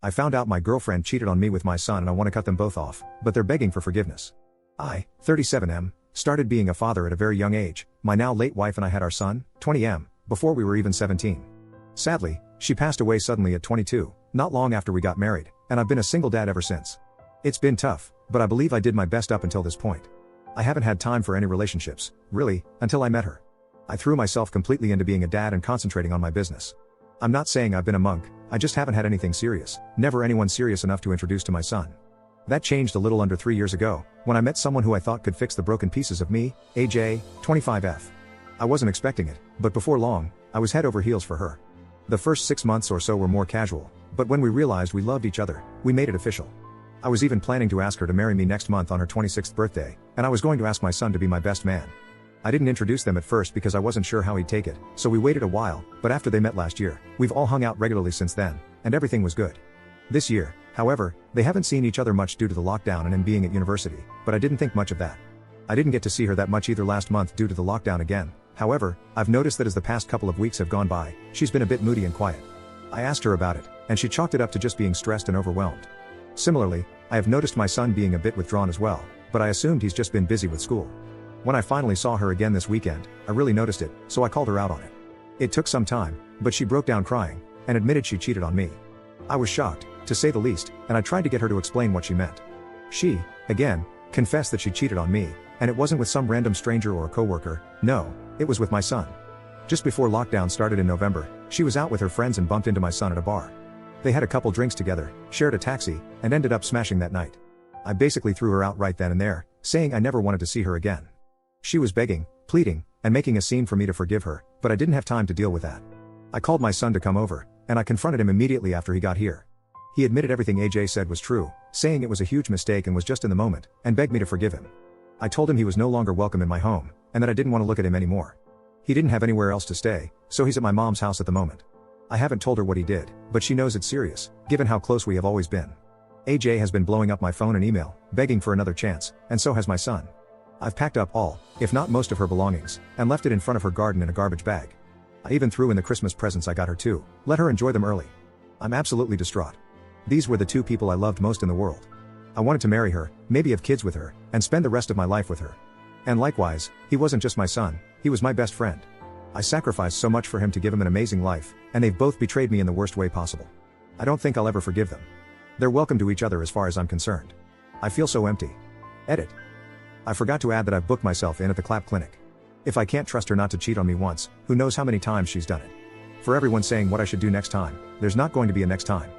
I found out my girlfriend cheated on me with my son and I want to cut them both off, but they're begging for forgiveness. I, 37M, started being a father at a very young age. My now late wife and I had our son, 20M, before we were even 17. Sadly, she passed away suddenly at 22, not long after we got married, and I've been a single dad ever since. It's been tough, but I believe I did my best up until this point. I haven't had time for any relationships, really, until I met her. I threw myself completely into being a dad and concentrating on my business. I'm not saying I've been a monk, I just haven't had anything serious, never anyone serious enough to introduce to my son. That changed a little under 3 years ago, when I met someone who I thought could fix the broken pieces of me, AJ, 25F. I wasn't expecting it, but before long, I was head over heels for her. The first 6 months or so were more casual, but when we realized we loved each other, we made it official. I was even planning to ask her to marry me next month on her 26th birthday, and I was going to ask my son to be my best man. I didn't introduce them at first because I wasn't sure how he'd take it, so we waited a while, but after they met last year, we've all hung out regularly since then, and everything was good. This year, however, they haven't seen each other much due to the lockdown and him being at university, but I didn't think much of that. I didn't get to see her that much either last month due to the lockdown again. However, I've noticed that as the past couple of weeks have gone by, she's been a bit moody and quiet. I asked her about it, and she chalked it up to just being stressed and overwhelmed. Similarly, I have noticed my son being a bit withdrawn as well, but I assumed he's just been busy with school. When I finally saw her again this weekend, I really noticed it, so I called her out on it. It took some time, but she broke down crying, and admitted she cheated on me. I was shocked, to say the least, and I tried to get her to explain what she meant. She, again, confessed that she cheated on me, and it wasn't with some random stranger or a coworker, no, it was with my son. Just before lockdown started in November, she was out with her friends and bumped into my son at a bar. They had a couple drinks together, shared a taxi, and ended up smashing that night. I basically threw her out right then and there, saying I never wanted to see her again. She was begging, pleading, and making a scene for me to forgive her, but I didn't have time to deal with that. I called my son to come over, and I confronted him immediately after he got here. He admitted everything AJ said was true, saying it was a huge mistake and was just in the moment, and begged me to forgive him. I told him he was no longer welcome in my home, and that I didn't want to look at him anymore. He didn't have anywhere else to stay, so he's at my mom's house at the moment. I haven't told her what he did, but she knows it's serious, given how close we have always been. AJ has been blowing up my phone and email, begging for another chance, and so has my son. I've packed up all, if not most of her belongings, and left it in front of her garden in a garbage bag. I even threw in the Christmas presents I got her too, let her enjoy them early. I'm absolutely distraught. These were the two people I loved most in the world. I wanted to marry her, maybe have kids with her, and spend the rest of my life with her. And likewise, he wasn't just my son, he was my best friend. I sacrificed so much for him to give him an amazing life, and they've both betrayed me in the worst way possible. I don't think I'll ever forgive them. They're welcome to each other as far as I'm concerned. I feel so empty. Edit. I forgot to add that I've booked myself in at the Clap Clinic. If I can't trust her not to cheat on me once, who knows how many times she's done it. For everyone saying what I should do next time, there's not going to be a next time.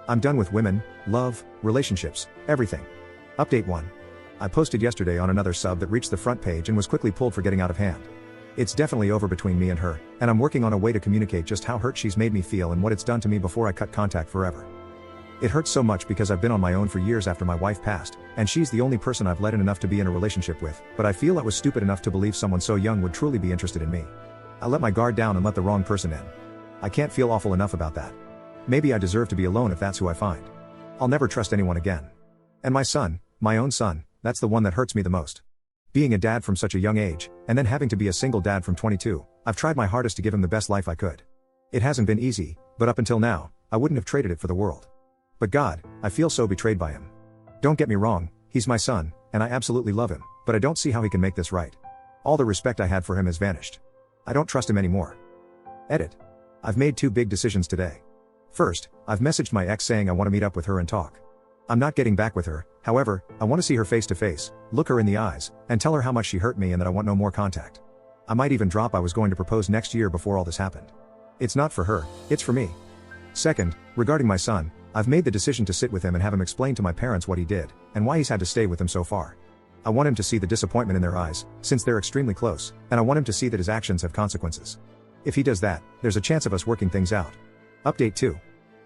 I'm done with women, love, relationships, everything. Update 1. I posted yesterday on another sub that reached the front page and was quickly pulled for getting out of hand. It's definitely over between me and her, and I'm working on a way to communicate just how hurt she's made me feel and what it's done to me before I cut contact forever. It hurts so much because I've been on my own for years after my wife passed, and she's the only person I've let in enough to be in a relationship with, but I feel I was stupid enough to believe someone so young would truly be interested in me. I let my guard down and let the wrong person in. I can't feel awful enough about that. Maybe I deserve to be alone if that's who I find. I'll never trust anyone again. And my son, my own son, that's the one that hurts me the most. Being a dad from such a young age, and then having to be a single dad from 22, I've tried my hardest to give him the best life I could. It hasn't been easy, but up until now, I wouldn't have traded it for the world. But God, I feel so betrayed by him. Don't get me wrong, he's my son, and I absolutely love him, but I don't see how he can make this right. All the respect I had for him has vanished. I don't trust him anymore. Edit. I've made 2 big decisions today. First, I've messaged my ex saying I want to meet up with her and talk. I'm not getting back with her, however, I want to see her face to face, look her in the eyes, and tell her how much she hurt me and that I want no more contact. I might even drop I was going to propose next year before all this happened. It's not for her, it's for me. Second, regarding my son, I've made the decision to sit with him and have him explain to my parents what he did, and why he's had to stay with them so far. I want him to see the disappointment in their eyes, since they're extremely close, and I want him to see that his actions have consequences. If he does that, there's a chance of us working things out. Update 2.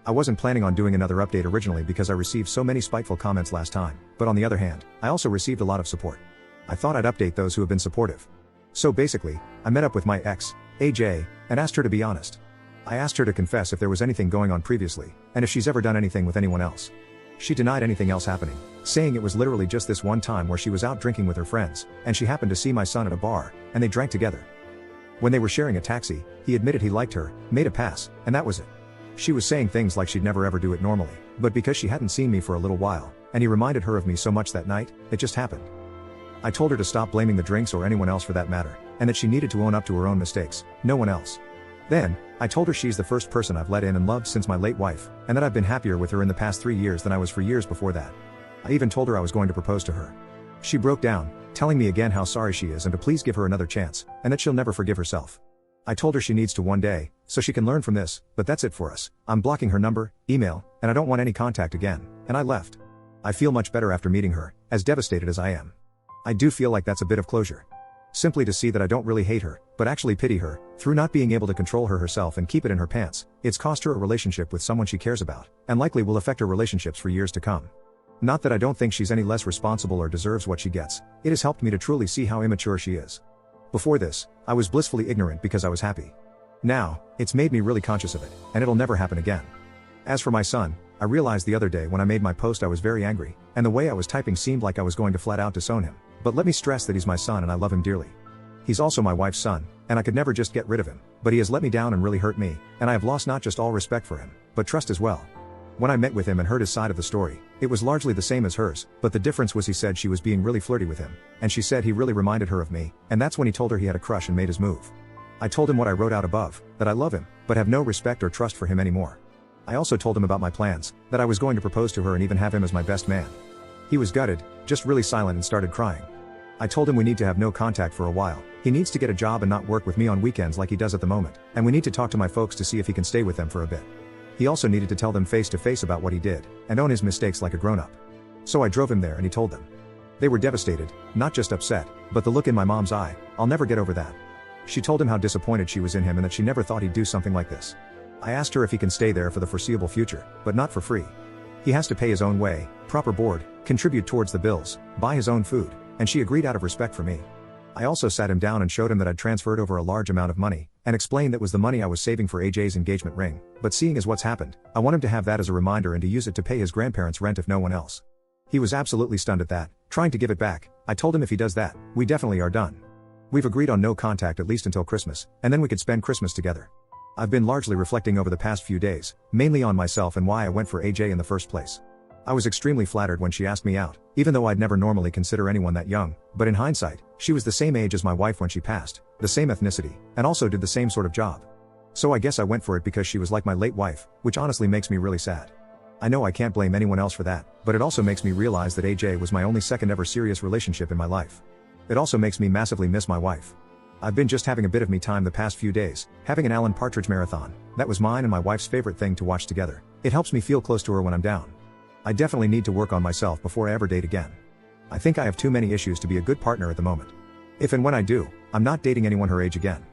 I wasn't planning on doing another update originally because I received so many spiteful comments last time, but on the other hand, I also received a lot of support. I thought I'd update those who have been supportive. So basically, I met up with my ex, AJ, and asked her to be honest. I asked her to confess if there was anything going on previously, and if she's ever done anything with anyone else. She denied anything else happening, saying it was literally just this one time where she was out drinking with her friends, and she happened to see my son at a bar, and they drank together. When they were sharing a taxi, he admitted he liked her, made a pass, and that was it. She was saying things like she'd never ever do it normally, but because she hadn't seen me for a little while, and he reminded her of me so much that night, it just happened. I told her to stop blaming the drinks or anyone else for that matter, and that she needed to own up to her own mistakes, no one else. Then, I told her she's the first person I've let in and loved since my late wife, and that I've been happier with her in the past 3 years than I was for years before that. I even told her I was going to propose to her. She broke down, telling me again how sorry she is and to please give her another chance, and that she'll never forgive herself. I told her she needs to one day, so she can learn from this, but that's it for us. I'm blocking her number, email, and I don't want any contact again, and I left. I feel much better after meeting her, as devastated as I am. I do feel like that's a bit of closure. Simply to see that I don't really hate her, but actually pity her, through not being able to control her herself and keep it in her pants. It's cost her a relationship with someone she cares about, and likely will affect her relationships for years to come. Not that I don't think she's any less responsible or deserves what she gets, it has helped me to truly see how immature she is. Before this, I was blissfully ignorant because I was happy. Now, it's made me really conscious of it, and it'll never happen again. As for my son, I realized the other day when I made my post I was very angry, and the way I was typing seemed like I was going to flat out disown him. But let me stress that he's my son and I love him dearly. He's also my wife's son, and I could never just get rid of him, but he has let me down and really hurt me, and I have lost not just all respect for him, but trust as well. When I met with him and heard his side of the story, it was largely the same as hers, but the difference was he said she was being really flirty with him, and she said he really reminded her of me, and that's when he told her he had a crush and made his move. I told him what I wrote out above, that I love him, but have no respect or trust for him anymore. I also told him about my plans, that I was going to propose to her and even have him as my best man. He was gutted, just really silent and started crying. I told him we need to have no contact for a while, he needs to get a job and not work with me on weekends like he does at the moment, and we need to talk to my folks to see if he can stay with them for a bit. He also needed to tell them face to face about what he did, and own his mistakes like a grown-up. So I drove him there and he told them. They were devastated, not just upset, but the look in my mom's eye, I'll never get over that. She told him how disappointed she was in him and that she never thought he'd do something like this. I asked her if he can stay there for the foreseeable future, but not for free. He has to pay his own way, proper board, contribute towards the bills, buy his own food, and she agreed out of respect for me. I also sat him down and showed him that I'd transferred over a large amount of money, and explained that was the money I was saving for AJ's engagement ring, but seeing as what's happened, I want him to have that as a reminder and to use it to pay his grandparents' rent if no one else. He was absolutely stunned at that, trying to give it back. I told him if he does that, we definitely are done. We've agreed on no contact at least until Christmas, and then we could spend Christmas together. I've been largely reflecting over the past few days, mainly on myself and why I went for AJ in the first place. I was extremely flattered when she asked me out, even though I'd never normally consider anyone that young, but in hindsight, she was the same age as my wife when she passed, the same ethnicity, and also did the same sort of job. So I guess I went for it because she was like my late wife, which honestly makes me really sad. I know I can't blame anyone else for that, but it also makes me realize that AJ was my only second ever serious relationship in my life. It also makes me massively miss my wife. I've been just having a bit of me time the past few days, having an Alan Partridge marathon. That was mine and my wife's favorite thing to watch together. It helps me feel close to her when I'm down. I definitely need to work on myself before I ever date again. I think I have too many issues to be a good partner at the moment. If and when I do, I'm not dating anyone her age again.